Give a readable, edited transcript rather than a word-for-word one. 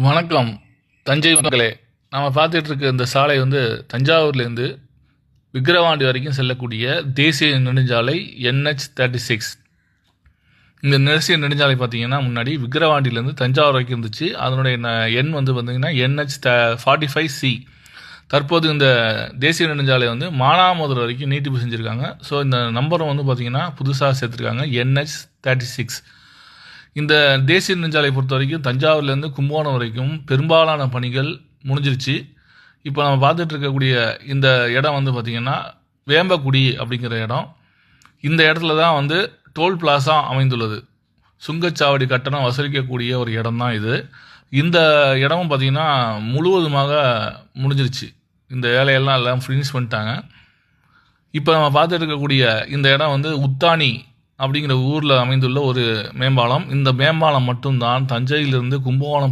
வணக்கம் தஞ்சை மக்களே. நம்ம பார்த்துட்டு இருக்க இந்த சாலை வந்து தஞ்சாவூர்லேருந்து விக்கிரவாண்டி வரைக்கும் செல்லக்கூடிய தேசிய நெடுஞ்சாலை NH36. இந்த தேசிய நெடுஞ்சாலை பார்த்தீங்கன்னா முன்னாடி விக்கிரவாண்டியிலேருந்து தஞ்சாவூர் வரைக்கும் இருந்துச்சு. அதனுடைய எண் வந்து பார்த்தீங்கன்னா NH45C. தற்போது இந்த தேசிய நெடுஞ்சாலை வந்து மானாமதுரை வரைக்கும் நீட்டிப்பு செஞ்சுருக்காங்க. ஸோ இந்த நம்பரும் வந்து பார்த்திங்கன்னா புதுசாக சேர்த்துருக்காங்க NH36. இந்த தேசிய நெடுஞ்சாலை பொறுத்த வரைக்கும் தஞ்சாவூர்லேருந்து கும்பகோணம் வரைக்கும் பெரும்பாலான பணிகள் முடிஞ்சிருச்சு. இப்போ நம்ம பார்த்துட்டு இருக்கக்கூடிய இந்த இடம் வந்து பார்த்திங்கன்னா வேம்பக்குடி அப்படிங்கிற இடம். இந்த இடத்துல தான் வந்து டோல் பிளாசா அமைந்துள்ளது. சுங்கச்சாவடி கட்டணம் வசூலிக்கக்கூடிய ஒரு இடம் தான் இது. இந்த இடமும் பார்த்திங்கன்னா முழுவதுமாக முடிஞ்சிருச்சு. இந்த வேலையெல்லாம் எல்லாம் ஃபினிஷ் பண்ணிட்டாங்க. இப்போ நம்ம பார்த்துட்டு இருக்கக்கூடிய இந்த இடம் வந்து உத்தானி அப்படிங்கிற ஊரில் அமைந்துள்ள ஒரு மேம்பாலம். இந்த மேம்பாலம் மட்டும்தான் தஞ்சையிலிருந்து கும்பகோணம்